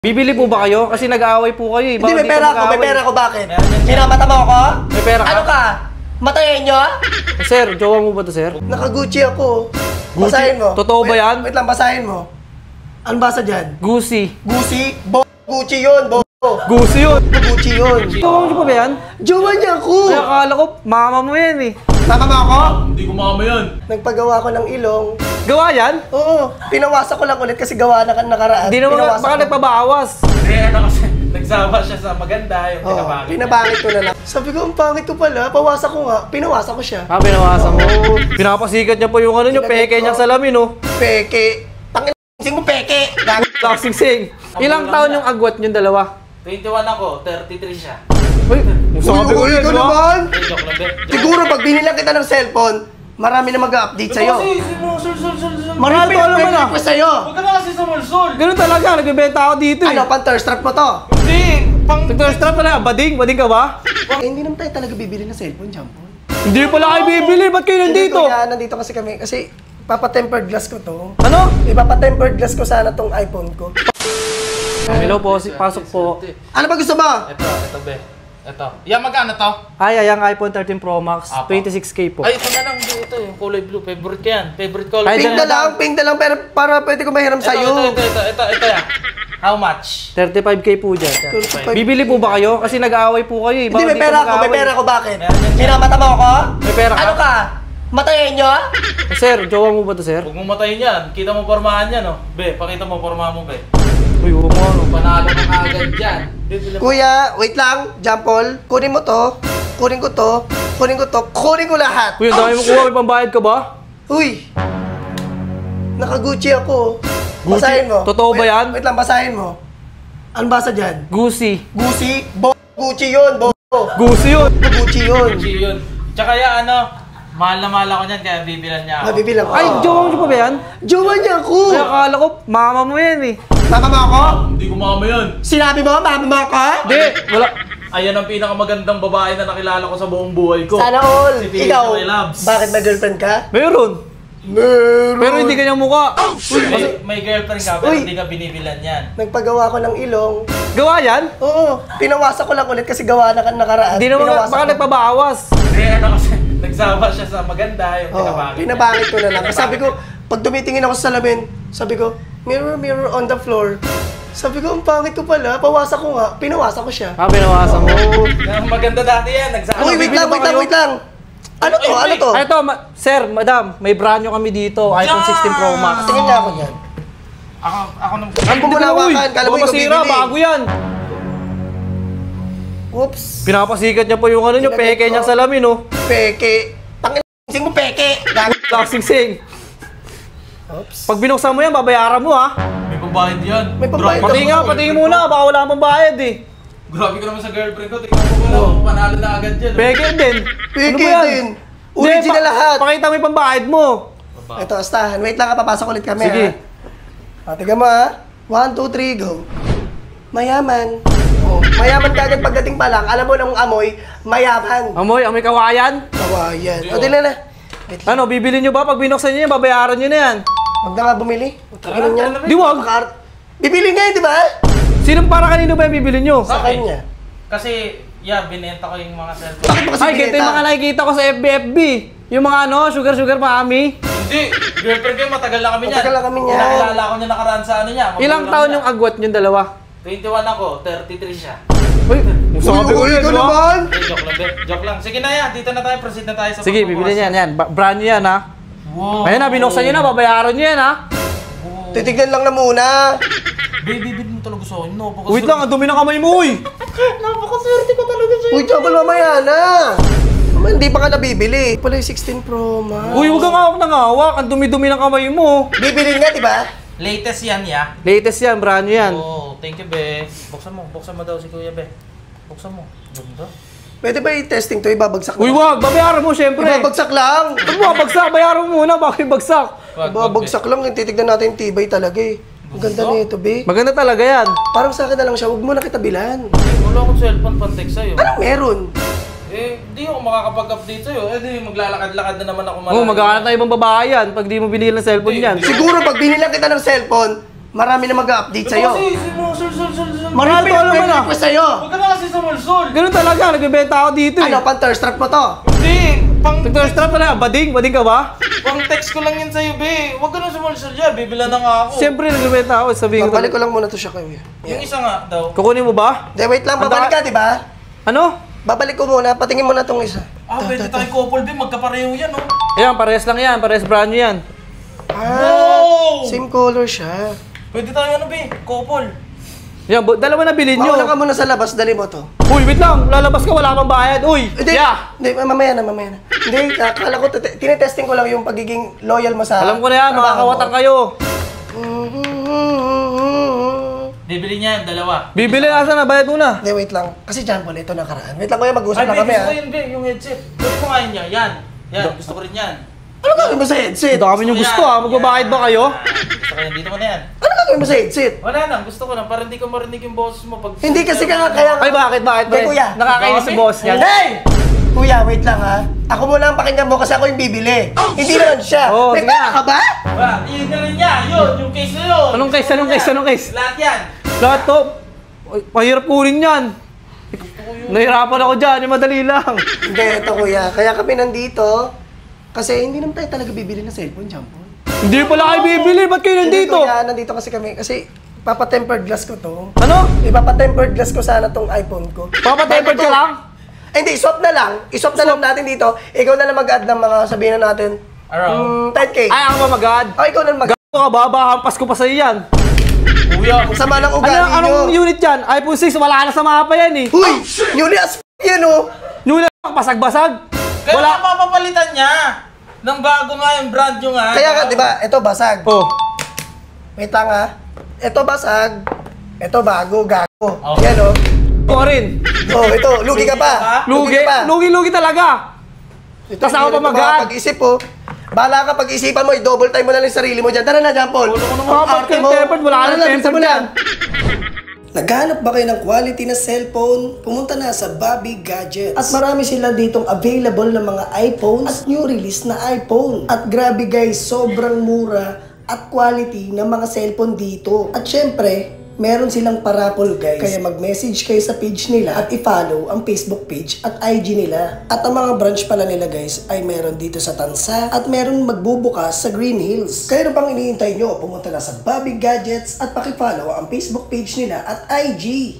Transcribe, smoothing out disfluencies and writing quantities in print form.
Bibili po ba kayo? Kasi nag-aaway po kayo eh. Hindi, may pera ako. May pera ako. Bakit? Minamata mo ako? May pera ka? Ano ka? Matayin nyo? Sir, jowa mo ba to, sir? Naka-Gucci ako. Gucci? Basahin mo. Totoo ba yan? Wait lang, basahin mo. Ano basa dyan? Gucci. Gucci? Gucci yun, Gucci yun. Gucci yun. Jowa mo ba yan? Jowa niya ako. Kaya akala ko, mama mo yan eh. Mama mo ako? Hindi ko mama yun. Nagpagawa ko ng ilong. Gawa yan? Oo. Pinawasak ko lang ulit kasi gawa na nakaraan. Hindi naman, Pinawasak baka ko. nagpabawas. Eh, ano kasi, nagsawa siya sa maganda, yung Oo, pinabangit. pinabangit ko na lang. Sabi ko, ang pangit ko pala. Pawasak ko nga. Pinawasak ko siya. Ah, pinawasan mo. Pinapasikat niya po yung ano nyo, peke niyang salamin oh. Peke. Tangin mo peke. Laksing-sing. Ilang taon yung agwat yung dalawa? 21 ako, 33 siya. Uy, sabi ko yun, ikaw di ba? naman. Eh, joke lang, be. Joke. Siguro pag binilang kita ng cellphone, marami na mag-update sa'yo. Kasi, sul. Marami Ito, na alam mo na. mag-request sa'yo. Huwag ka na kasi sumulsul. Ganun talaga, nagbibenta ako dito eh. Ano, pang-thirst trap mo to? Hindi, pang... Nag-strap talaga, bading ka ba? Eh, hindi naman tayo talaga bibili ng cellphone, Jampon. Hindi pala kayo bibili, ba't kayo nandito? Nandito kasi kami, kasi papa-tempered glass ko to. Ano? Ipapa-tempered glass ko sana tong iPhone ko. Hello po, pasok po. Ano ba gusto mo? Ito, be. Ito. Yan, magkano to? Ay, yung iPhone 13 Pro Max, Apo. 26K po. Ay, ito na lang. Ito, yung kulay blue. Favorite ko yan. Favorite color. Ay, Pink na lang, pero para pwede ko mahiram sa'yo. Ito yan. How much? 35K po dyan. 35. Bibili po ba kayo? Kasi nag-aaway po kayo eh. Hindi, may pera ako. May pera ako. Bakit? Minamata mo ako? May pera ka? Ano ka? Matayin nyo? Sir, jowa mo ba to, sir? Huwag mo matayin yan. Kita mo pormahan yan, oh. Be, pakita mo pormahan mo, be. Uy, huwag mo ano. Panalo ka agad dyan. Kuya, wait lang. Jampol, kunin mo to. Kunin ko to. Kunin ko to. Kunin ko lahat. Uy, ang dami mo kuha, may pambayad ka ba? Uy! Naka-Gucci ako. Gucci? Basahin mo. Totoo ba yan? Wait lang, basahin mo. Ano basa dyan? Gucci. Gucci? Gucci yun, Gucci yun. Gucci yun. Gucci yun. Tsaka yan, ano, mahal na mahal ako niyan, kaya bibilan niya ako. Mabibilang ko. Ay, jowa mo ba yan? Jowa niya ako. Kaya akala ko, mama mo yan eh. Mama mo ako? Hindi ko mama yun. Sinabi mo, mama mo ako? Hindi, wala. Ayan ang pinakamagandang babae na nakilala ko sa buong buhay ko. Sana all. Si Pia Ikaw, My Loves. bakit may girlfriend ka? Meron. Meron. Pero hindi kanyang mukha. May girlfriend ka, pero Uy. hindi ka binibilan yan. Nagpagawa ko ng ilong. Gawa yan? Oo, pinawasak ko lang ulit kasi gawa na nakaraan. Hindi naman, Pinawasak baka ko. nagpabawas. Eh, ano kasi, nagsawa siya sa maganda, yung Oo, pinabangit. pinabangit ko na lang. Sabi ko, pag tumitingin ako sa salamin, sabi ko, mirror on the floor. Sabi ko, ang pangit ko pala, pawasak ko nga, pinawasak ko siya. Ah, pinawasan mo. Ang maganda dati yan, nagsawa. Uy, bibili ba kayo? wait lang. Ano to? Ano to? Ay, ito, sir, madam, may brand new kami dito, iPhone 16 Pro Max. Tingin nga ako dyan. Ako naman. Ang bumulawakan, kala mo Baka ikaw masira, bibili. bago yan. Oops. Pinapasikat niya po yung ano nyo, peke niyang salamin oh. Peke. Tangin mo peke. Laksing-sing. Oops. Pag binuksan mo yan, babayaran mo ha. May pambayad yan. May pambayad. Pati nga, patingin muna, baka wala pang bayad eh. Grabe ka naman sa girlfriend ko. Tingnan mo na, panalo na agad yan. Peke din. Peke Ano ba yan? din. Original Hindi, lahat. Pakita mo yung pambayad mo. Ito, astahan. Wait lang, papasok ulit kami Sige. ha. Tiga mo ha. 1, 2, 3, go. Mayaman. Oh, mayaman ka agad pagdating pa lang. Alam mo nang amoy, mayaman. Amoy kawayan. Kawayan. O, dila na. Wait lang. Ano, bibili nyo ba? Pag binuksan nyo yan, babayaran nyo na yan. Huwag na nga bumili. Tingnan niya. Di wag. Bibili nga yun, di ba? Sino para kanino ba yung bibili nyo? Sa kanya. Kasi, yeah, binenta ko yung mga cellphone. Bakit mo kasi Ay, ganito yung mga nakikita ko sa FB. Yung mga ano, sugar mami. Hindi, girlfriend ko yung matagal na kami niyan. Matagal na kami niyan. Nakilala ko niya nakaraan sa ano niya. Ilang magulang taon niya. yung agwat nyo dalawa? 21 ako, 33 siya. Uy, sabi ko yun, ikaw di ba? naman. Eh, joke lang, be. Joke lang. Sige na yan, dito na tayo, proceed na tayo sa Sige, bibili niyan, yan. Brand nyo yan, ha? Wow. Ayun na, binuksan nyo na, babayaran nyo yan, ha? Wow. Titignan lang na muna. Baby, mo talaga sa akin. No, Wait lang, ang dumi ng kamay mo, uy! Napakaswerte ko talaga sa'yo. Uy, Jabal, mamaya na. Hindi pa ka nabibili. Pala yung 16 Pro Max. Uy, huwag kang hawak ng hawak. Ang dumi-dumi ng kamay mo. Bibili nga, di ba? Latest yan, ya. Latest yan, brand new yan. Oh, thank you, be. Buksan mo daw si Kuya, be. Buksan mo. Ganda. Pwede ba i-testing to? Ibabagsak na. Uy, wag! Babayaran mo, syempre! Ibabagsak lang. Huwag mo, bagsak! Bayaran mo muna, bakit bagsak? Ibabagsak lang. Titignan natin yung tibay talaga eh. Ang ganda na ito, be. Maganda talaga yan. Parang sa akin na lang siya. Huwag mo na kita bilan. Wala akong cellphone pan-text sa'yo. Anong meron? Eh, di ako makakapag-update sa'yo. Eh, di maglalakad-lakad na naman ako malayo. Oo, maghahanap na ibang babae yan pag di mo binili ng cellphone yan. Siguro pag binilang kita ng cellphone, Marami na mag-update Ito sa'yo. kasi, sul. Marami to alam mo na. Request sa'yo. Huwag ka na kasi sumulsul. Ganun talaga, nagbebenta ako dito eh. Ano, pang-thirst trap mo to? Hindi, Nagtra-strap pala, bading ka ba? pang text ko lang yun sa'yo, be. Huwag ka na sumulsul dyan, bibila na nga ako. Siyempre, nagbebenta ako, sabihin ko. Babalik ko lang muna to siya kayo. Yung isa nga daw. Kukunin mo ba? Hindi, wait lang, babalik ka, di ba? Ano? Babalik ko muna, patingin mo na tong isa. Pwede tayo couple, be. Magkapareho yan, oh. Ayan, parehas lang yan, parehas brand new yan. Wow! Same color siya. Pwede tayo ano, be? Couple. Yan, dalawa na bilhin nyo. Mauna ka muna sa labas, dali mo to. Uy, wait lang, lalabas ka, wala kang bayad. Uy, Hindi, yeah. hindi, mamaya na. Hindi, akala ko, tinetesting ko lang yung pagiging loyal mo sa... Alam ko na yan, makakawatan kayo. Bibili niya yan, dalawa. Bibili nasa na, bayad muna. Hindi, wait lang. Kasi John Paul, ito nakaraan. Wait lang, kuya, mag-usap Ay, na be, kami, gusto ha? ko yun, be. Yung headset. Pwede ko nga yun niya. Yan. Yan, gusto ko rin yan. Ano gagawin mo sa headset? Ito kami yung gusto ah, magbabayad ba kayo? Gusto ko yan, dito mo na yan. Ano gagawin mo sa headset? Wala lang, gusto ko lang. Para hindi ko marinig yung boses mo pag... Hindi kasi kaya... Ay, bakit? Hindi, kuya. Nakakainis sa boss yan. Hey! Kuya, wait lang, ha? Ako muna ang pakinggan mo kasi ako yung bibili. Hindi naman siya. Oh, May sige pera nga. ka ba? Wala, yun na rin niya. Yun, yung case na yun. Anong case? Lahat yan. Lahat to, ay, mahirap kunin yan. Nahirapan ako dyan, yung madali lang. Hindi, ito kuya. Kaya kami nandito. Kasi hindi naman tayo talaga bibili ng cellphone, John Paul. Hindi pala kayo bibili, ba't kayo Hindi, nandito? kuya, nandito kasi kami. Kasi papa-tempered glass ko to. Ano? Ipapa-tempered glass ko sana tong iPhone ko. Papa-tempered ka lang? Ay, hindi, swap na lang. I-swap na lang natin dito. Ikaw na lang mag-add ng mga sabihin na natin. Around. 10K. Ay, ako ba mag-add? O, ikaw na lang mag-add. Gago ka ba? Baka hampas ko pa sa'yo yan. Kuya. Ang sama ng ugali Anong nyo. unit yan? iPhone 6, wala na sa mapa yan eh. Huy! Newly as yan, oh. Nula, basag-basag. Kaya Wala. nga papapalitan niya. Nang bago nga yung brand nyo nga. Kaya nga, di ba, ito basag. Oh. Wait lang, ha. Ito basag. Ito bago, gago. Oh. Yan, oh. Ko rin. Oh, ito, lugi ka pa. Lugi. ka pa. Lugi talaga. Ito, Tas ako hindi pa rin mag-add. makapag-isip, oh. Bahala ka pag-isipan mo, i-double time mo na lang yung sarili mo dyan. Tara na, John Paul. Dapat kayo tempered, wala ka ng tempered yan. Naghanap ba kayo ng quality na cellphone? Pumunta na sa Bobby Gadgets. At marami sila ditong available na mga iPhones at new release na iPhone. At grabe guys, sobrang mura at quality ng mga cellphone dito. At syempre, meron silang parapol guys. Kaya mag-message kayo sa page nila at i-follow ang Facebook page at IG nila. At ang mga branch pala nila guys ay meron dito sa Tansa at meron magbubukas sa Green Hills. Kaya na pang iniintay nyo, pumunta na sa Bobby Gadgets at paki-follow ang Facebook page nila at IG.